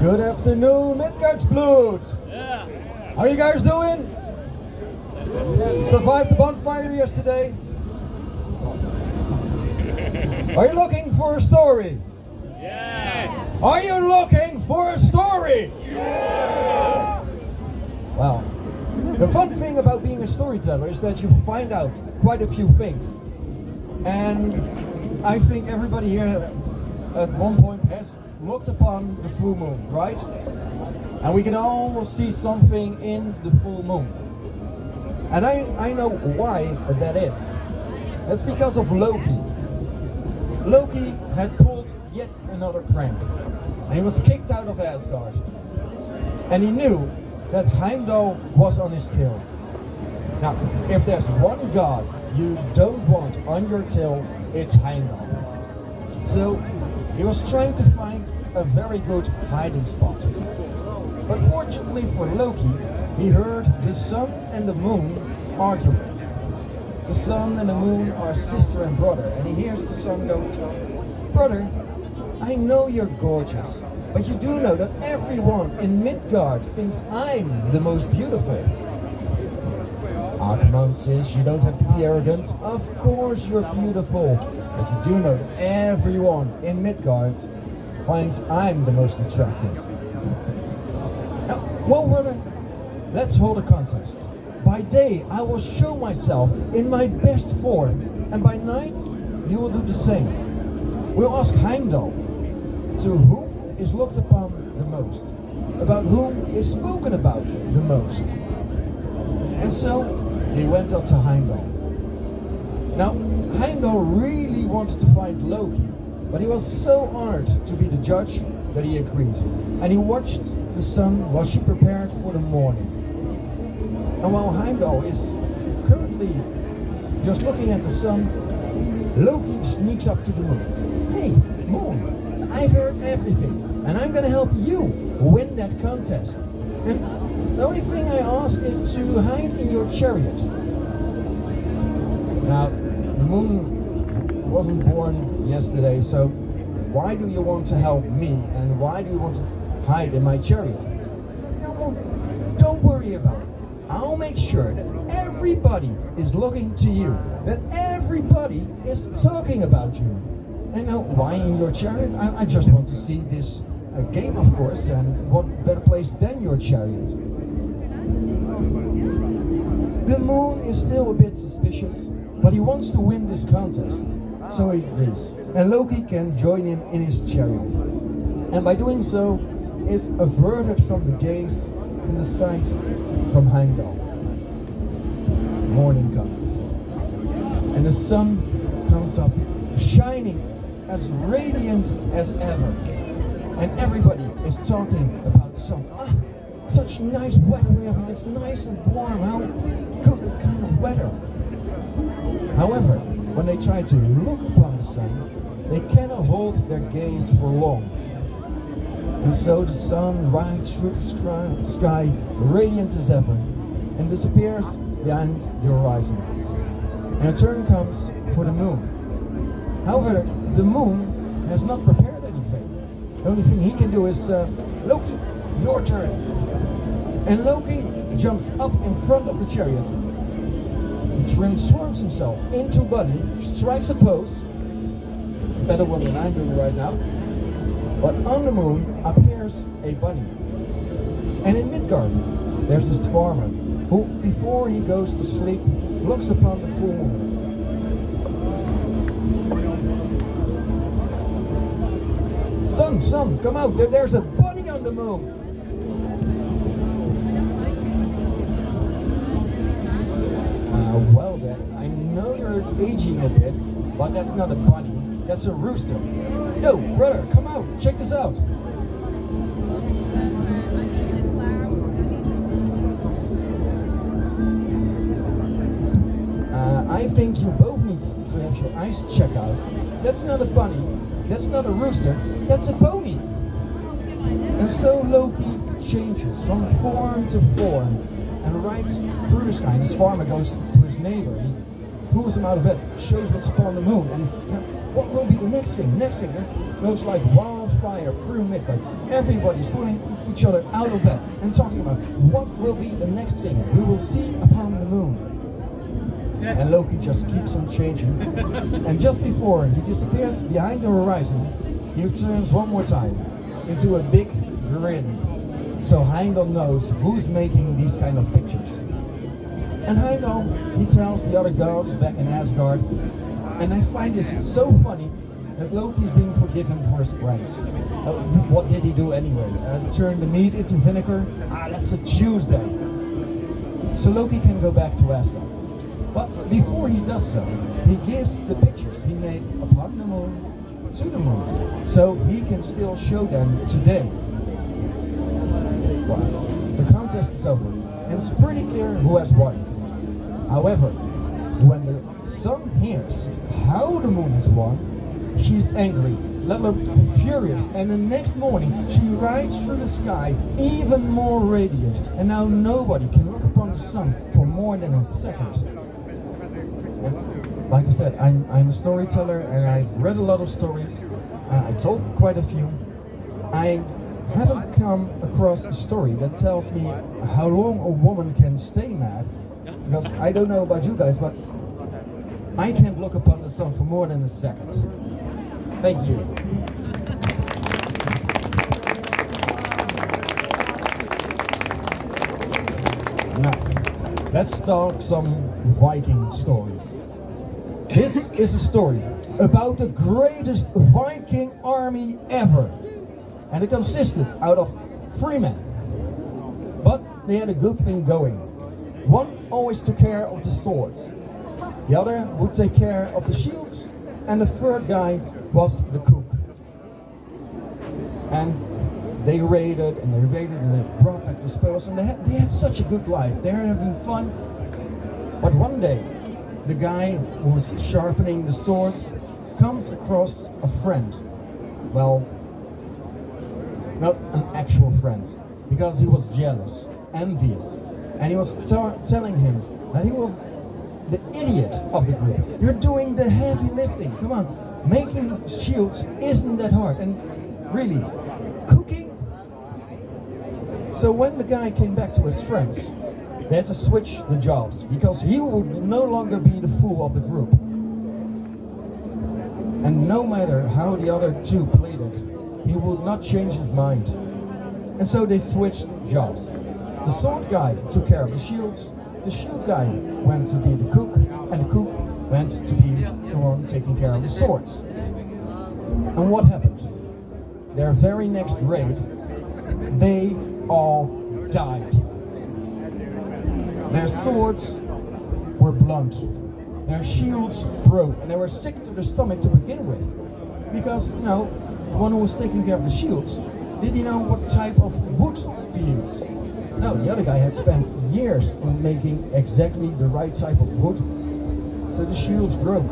Good afternoon, midgardsblot. Yeah. How are you guys doing? Survived the bonfire yesterday? Are you looking for a story? Yes. Are you looking for a story? Yes. Well, the fun thing about being a storyteller is that you find out quite a few things. And I think everybody here at one point has looked upon the full moon, right? And we can all see something in the full moon. And I know why that is. That's because of Loki. Loki had pulled yet another prank. And he was kicked out of Asgard. And he knew that Heimdall was on his tail. Now, if there's one god you don't want on your tail, it's Heimdall. So he was trying to find a very good hiding spot. But fortunately for Loki, he heard the sun and the moon arguing. The sun and the moon are sister and brother, and he hears the sun go, "Brother, I know you're gorgeous, but you do know that everyone in Midgard thinks I'm the most beautiful." "Ah, come on, sis, you don't have to be arrogant. Of course you're beautiful, but you do know that everyone in Midgard finds I'm the most attractive." Now, well, brother, let's hold a contest. By day, I will show myself in my best form, and by night, you will do the same. We'll ask Heimdall to whom is looked upon the most, about whom is spoken about the most. And so, he went up to Heimdall. Now, Heimdall really wanted to find Loki, but he was so honored to be the judge that he agreed. And he watched the sun while she prepared for the morning. And while Heimdall is currently just looking at the sun, Loki sneaks up to the moon. "Hey, moon, I've heard everything, and I'm gonna help you win that contest. And the only thing I ask is to hide in your chariot." Now, the moon wasn't born yesterday, so why do you want to help me, and why do you want to hide in my chariot? "No, don't worry about it. I'll make sure that everybody is looking to you, that everybody is talking about you." "And now, why in your chariot? I just want to see this game, of course, and what better place than your chariot?" The moon is still a bit suspicious, but he wants to win this contest, so he agrees. And Loki can join him in his chariot. And by doing so, is averted from the gaze and the sight from Heimdall. Morning comes, and the sun comes up, shining as radiant as ever. And everybody is talking about the sun. "Ah, such nice weather we have, it's nice and warm, how good kind of weather." However, when they try to look upon the sun, they cannot hold their gaze for long. And so the sun rides through the sky, radiant as ever, and disappears behind the horizon. And a turn comes for the moon. However, the moon has not prepared anything. The only thing he can do is, "Loki, your turn." And Loki jumps up in front of the chariot. He transforms himself into Buddy, strikes a pose, better one than I'm doing right now. But on the moon appears a bunny. And in Midgard, there's this farmer who, before he goes to sleep, looks upon the full moon. Son, come out, there's a bunny on the moon." Well then, I know you're aging a bit, but that's not a bunny, that's a rooster. "Yo, brother, come out, check this out." "I think you both need to have your eyes checked out. That's not a bunny, that's not a rooster, that's a pony." And so Loki changes from form to form and rides through the sky. This farmer goes to his neighbor, he pulls him out of bed, shows what's upon the moon, and what will be the next thing? Goes like fire through midnight. Everybody's pulling each other out of bed and talking about what will be the next thing we will see upon the moon. And Loki just keeps on changing. And just before he disappears behind the horizon, he turns one more time into a big grin. So Heimdall knows who's making these kind of pictures. And Heimdall, he tells the other gods back in Asgard, and I find this so funny, that Loki's being forgiven for his pranks. What did he do anyway? Turn the meat into vinegar? That's a Tuesday. So Loki can go back to Asgard. But before he does so, he gives the pictures he made upon the moon to the moon, so he can still show them today. Well, the contest is over, and it's pretty clear who has won. However, when the sun hears how the moon has won, she's angry, let alone furious, and the next morning she rides through the sky even more radiant, and now nobody can look upon the sun for more than a second. And like I said, I'm a storyteller, and I've read a lot of stories. I told quite a few. I haven't come across a story that tells me how long a woman can stay mad, because I don't know about you guys, but I can't look upon the sun for more than a second. Thank you. Now, let's talk some Viking stories. This is a story about the greatest Viking army ever. And it consisted out of 3 men. But they had a good thing going. One always took care of the swords. The other would take care of the shields. And the third guy was the cook. And they raided and they raided and they brought back the spoils. And they had such a good life. They were having fun. But one day, the guy who was sharpening the swords comes across a friend. Well, not an actual friend, because he was jealous, envious, and he was telling him that he was the idiot of the group. You're doing the heavy lifting, come on, making shields isn't that hard, and really, cooking? So when the guy came back to his friends, they had to switch the jobs, because he would no longer be the fool of the group. And no matter how the other two played it, he would not change his mind. And so they switched jobs. The sword guy took care of the shields, the shield guy went to be the cook, and the cook went to be the one taking care of the swords. And what happened? Their very next raid, they all died. Their swords were blunt, their shields broke, and they were sick to their stomach to begin with. Because, you know, the one who was taking care of the shields, did he know what type of wood to use? No, the other guy had spent years in making exactly the right type of wood, so the shields broke.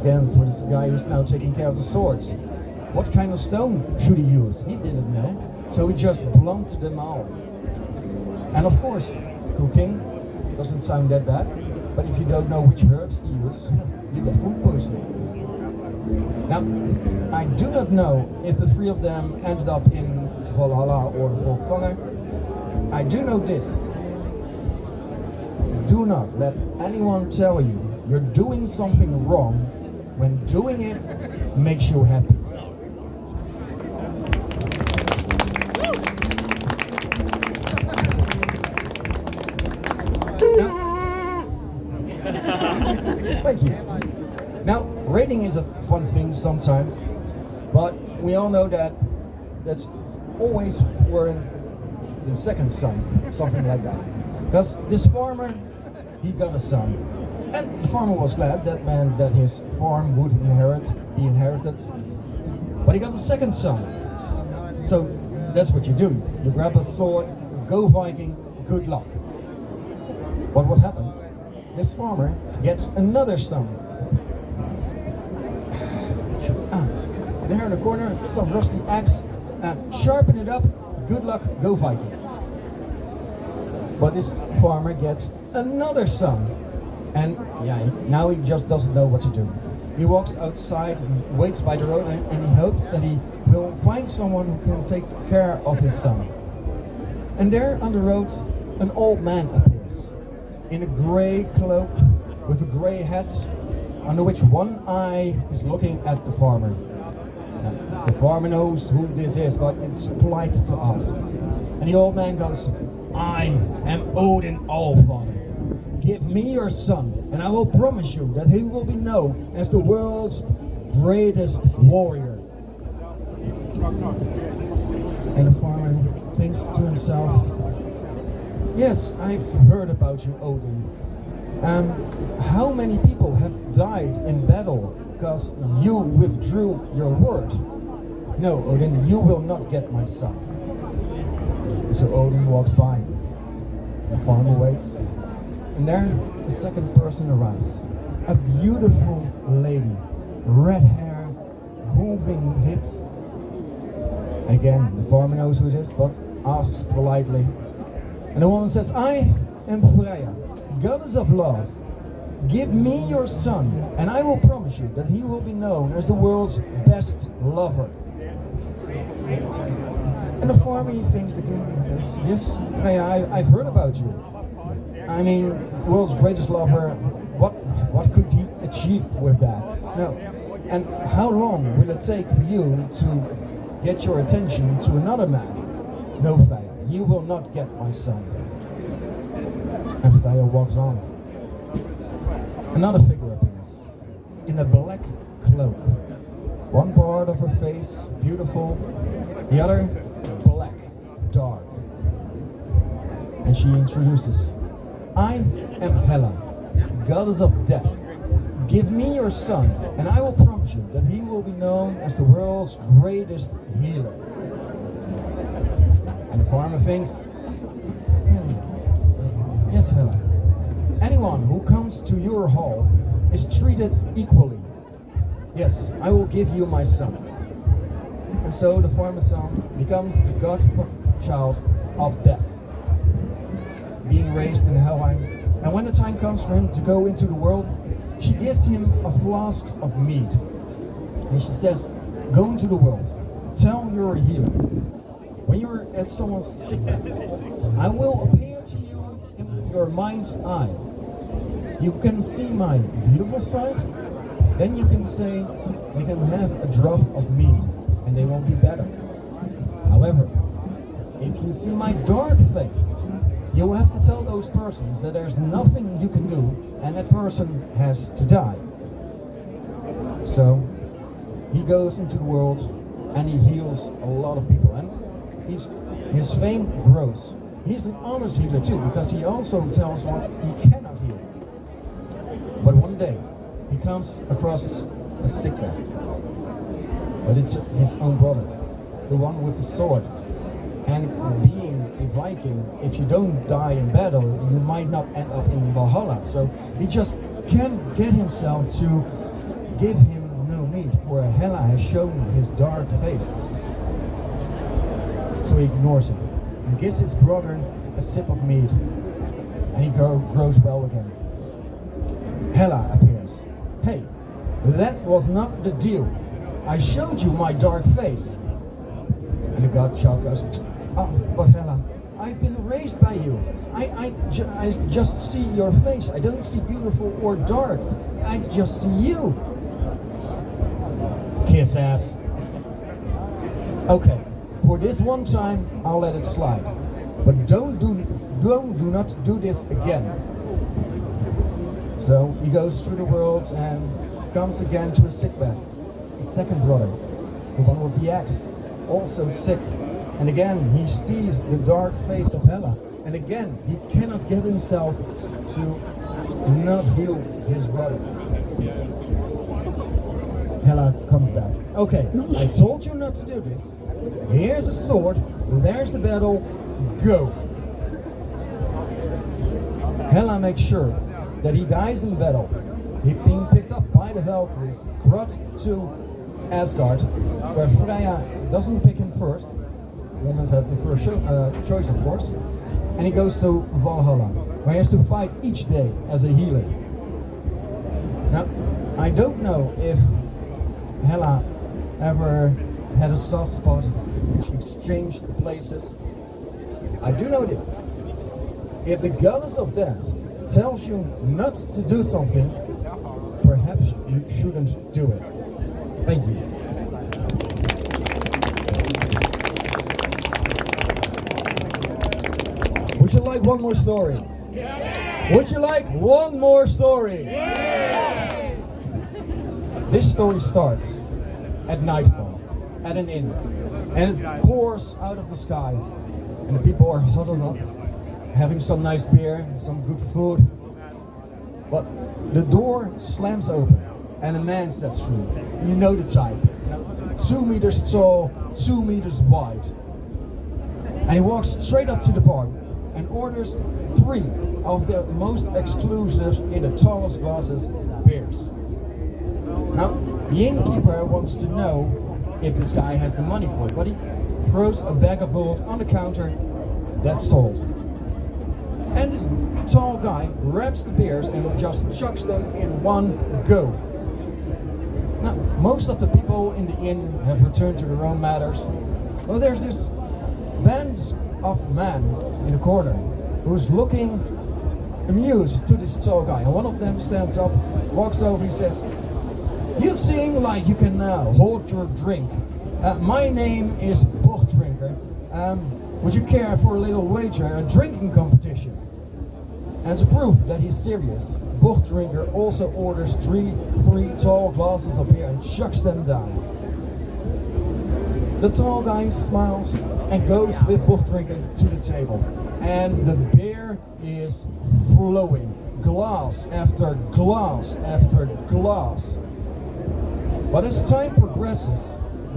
Again, for this guy who's now taking care of the swords, what kind of stone should he use? He didn't know, so he just blunted them all. And of course, cooking doesn't sound that bad, but if you don't know which herbs to use, you get food poisoning. Now, I do not know if the 3 of them ended up in Valhalla or Volkvanger. I do know this. Do not let anyone tell you you're doing something wrong when doing it makes you happy. Thank you. Now, raiding is a fun thing sometimes, but we all know that that's always for the second son, something like that. Because this farmer, he got a son. And the farmer was glad that meant that his farm would be inherited. But he got a second son. So that's what you do. You grab a sword, go Viking, good luck. But what happens? This farmer gets another son. There in the corner, some rusty axe, and sharpen it up, good luck, go Viking. But this farmer gets another son. And yeah, now he just doesn't know what to do. He walks outside and waits by the road, and he hopes that he will find someone who can take care of his son. And there on the road, an old man appears in a grey cloak with a grey hat, under which one eye is looking at the farmer. Now, the farmer knows who this is, but it's polite to ask. And the old man goes, "I am Odin Allfather. Give me your son, and I will promise you that he will be known as the world's greatest warrior." And the farmer thinks to himself, "Yes, I've heard about you, Odin. How many people have died in battle because you withdrew your word? No, Odin, you will not get my son." So Odin walks by. The farmer waits. And there a second person arrives. A beautiful lady. Red hair, moving hips. Again, the farmer knows who it is, but asks politely. And the woman says, "I am Freya, goddess of love. Give me your son, and I will promise you that he will be known as the world's best lover." And the farmer, he thinks again, he goes, "Yes, Freya, I've heard about you. I mean, world's greatest lover, what could he achieve with that? No. And how long will it take for you to get your attention to another man? No, Freya, you will not get my son." And Freya walks on. Another figure appears in a black cloak. One part of her face beautiful, the other black, dark. And she introduces, "I am Hela, goddess of death. Give me your son, and I will promise you that he will be known as the world's greatest healer." And the farmer thinks, "Yes, Hela. Anyone who comes to your hall is treated equally. Yes, I will give you my son." And so the farmer's son becomes the godchild of death, being raised in Helheim. And when the time comes for him to go into the world, she gives him a flask of mead. And she says, "Go into the world, tell you're a healer. When you're at someone's sickbed, I will appear to you in your mind's eye. You can see my beautiful side, then you can say, you can have a drop of mead, and they won't be better. However, if you see my dark face, you will have to tell those persons that there's nothing you can do, and that person has to die." So he goes into the world and he heals a lot of people, and his fame grows. He's an honest healer too, because he also tells what he cannot heal. But one day he comes across a sick man, but it's his own brother, the one with the sword. And being a Viking, if you don't die in battle, you might not end up in Valhalla. So he just can't get himself to give him no meat, for Hela has shown his dark face. So he ignores him and gives his brother a sip of mead, and he grows well again. Hela appears. "Hey, that was not the deal. I showed you my dark face." And the godchild goes, "Oh, but Hela, I've been raised by you. I just see your face. I don't see beautiful or dark. I just see you." Kiss ass. "Okay, for this one time, I'll let it slide. But do not do this again." So he goes through the world and comes again to a sickbed. His second brother, the one with the axe, also sick. And again he sees the dark face of Hela. And again he cannot get himself to not heal his brother. Hela comes back. "Okay, I told you not to do this. Here's a sword, there's the battle, go." Hela makes sure that he dies in battle. He's being picked up by the Valkyries, brought to Asgard, where Freya doesn't pick him first. Women have the first choice, of course. And he goes to Valhalla, where he has to fight each day as a healer. Now, I don't know if Hella ever had a soft spot which exchanged places. I do know this. If the goddess of death tells you not to do something, perhaps you shouldn't do it. Thank you. Would you like one more story? Yeah. Would you like one more story? Yeah. This story starts at nightfall, at an inn, and it pours out of the sky, and the people are huddled up, having some nice beer, some good food. But the door slams open, and a man steps through. You know the type. 2 meters tall, 2 meters wide. And he walks straight up to the bar and orders 3 of the most exclusive in the tallest glasses beers. Now, the innkeeper wants to know if this guy has the money for it, but he throws a bag of gold on the counter. That's sold. And this tall guy grabs the beers and just chucks them in one go. Now, most of the people in the inn have returned to their own matters. Well, there's this band of men in the corner who's looking amused to this tall guy. And one of them stands up, walks over, he says, "You seem like you can hold your drink. My name is Bochtdrinker. Would you care for a little wager, a drinking competition?" And to prove that he's serious, Bochtdrinker also orders three tall glasses of beer and chucks them down. The tall guy smiles and goes with Bochtdrinker to the table. And the beer is flowing, glass after glass after glass. But as time progresses,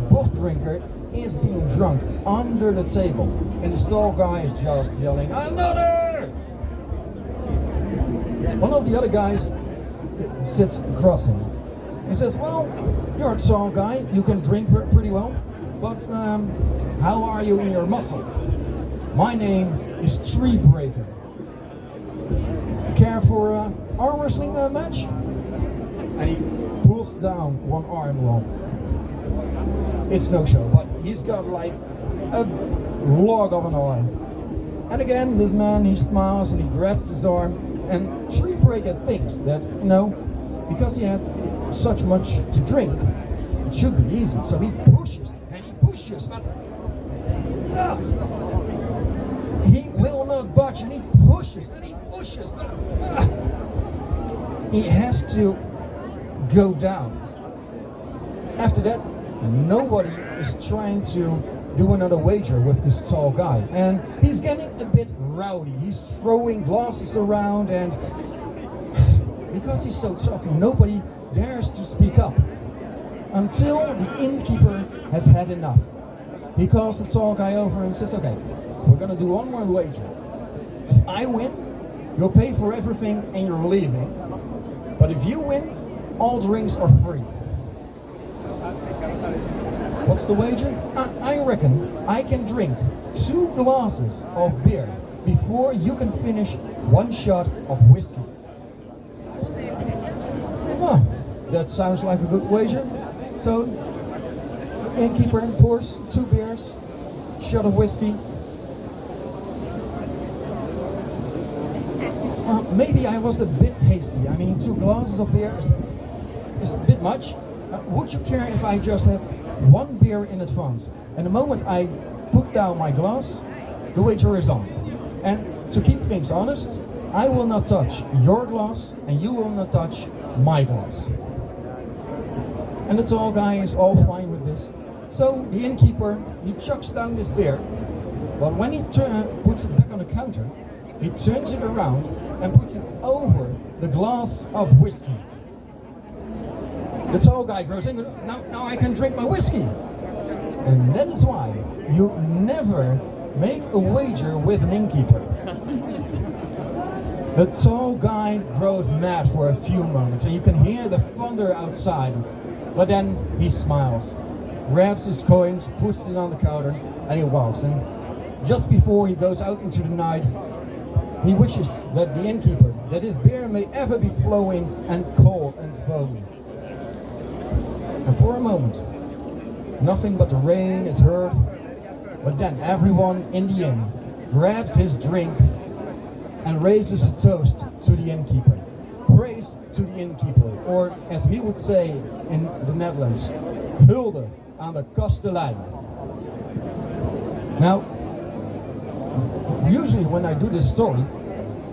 Bochtdrinker is being drunk under the table, and the tall guy is just yelling, "Another!" One of the other guys sits across him. He says, "Well, you're a tall guy, you can drink pretty well, but how are you in your muscles? My name is Tree Breaker. Care for an arm wrestling match?" And he pulls down one arm roll. It's no show, but he's got like a log of an arm. And again, this man, he smiles and he grabs his arm, and Tree Breaker thinks that, because he had such much to drink, it should be easy. So he pushes and he pushes, but he will not budge, and he pushes and he pushes, but he has to go down. After that, nobody is trying to do another wager with this tall guy, and he's getting a bit rowdy. He's throwing glasses around, and because he's so tough, nobody dares to speak up until the innkeeper has had enough. He calls the tall guy over and says, "Okay, we're gonna do one more wager. If I win, you'll pay for everything and you're leaving. But if you win, all drinks are free." What's the wager? I reckon I can drink 2 glasses of beer before you can finish 1 shot of whiskey. Well, that sounds like a good wager. So, innkeeper pours 2 beers, shot of whiskey. Maybe I was a bit hasty. I mean, 2 glasses of beer is a bit much. Would you care if I just have 1 beer in advance? And the moment I put down my glass, the wager is on. And to keep things honest, I will not touch your glass and you will not touch my glass. And the tall guy is all fine with this. So the innkeeper, he chucks down this beer, but when he puts it back on the counter, he turns it around and puts it over the glass of whiskey. The tall guy goes in, now I can drink my whiskey. And that is why you never make a wager with an innkeeper. The tall guy grows mad for a few moments, and you can hear the thunder outside. But then he smiles, grabs his coins, puts it on the counter, and he walks. And just before he goes out into the night, he wishes that the innkeeper, that his beer may ever be flowing and cold and foamy. And for a moment, nothing but the rain is heard, but then everyone in the inn grabs his drink and raises a toast to the innkeeper. Praise to the innkeeper, or as we would say in the Netherlands, hulde aan de kastelein. Now, usually when I do this story,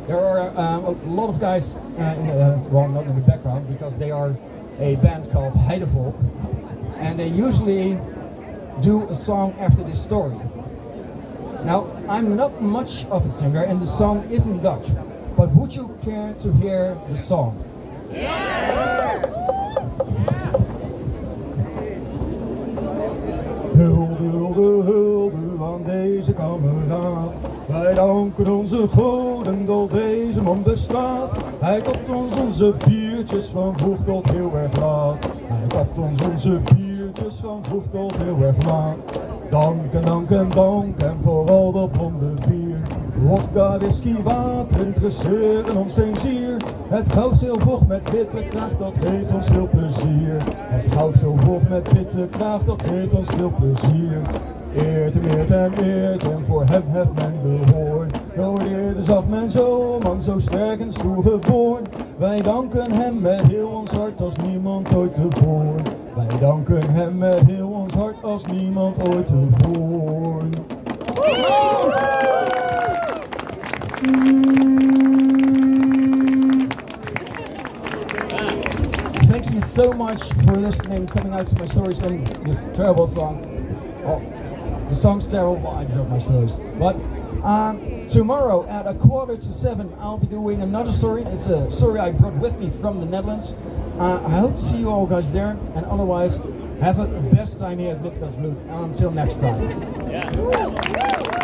there are a lot of guys, well, not in the background, because they are a band called Heidevolk, and they usually do a song after this story. Now, I'm not much of a singer, and the song isn't Dutch, but would you care to hear the song? Hulde, hulde, hulde aan deze kameraad. Wij danken onze goden dat deze man bestaat. Hij kapt ons onze biertjes van vroeg tot heel erg laat. Hij kapt ons onze biertjes van vroeg tot heel erg laat. Danken, danken, danken voor al dat blonde bier. Wodka, whisky, water interesseren ons geen zier. Het goudgeel vocht met witte kracht, dat geeft ons veel plezier. Het goudgeel vocht met witte kracht, dat geeft ons veel plezier. Eert hem, eert hem, eert hem, voor hem heeft men behoor. Zo eerder zag men zo, man zo sterk en stoer geboren. Wij danken hem met heel ons hart als niemand ooit tevoren. Wij danken hem met heel ons hart als niemand ooit tevoren. Thank you so much for listening, coming out to my stories and this terrible song. Oh, the song's terrible, but I love my stories. But tomorrow at 6:45, I'll be doing another story. It's a story I brought with me from the Netherlands. I hope to see you all guys there, and otherwise, have a best time here at midgardsblot. Until next time. Yeah.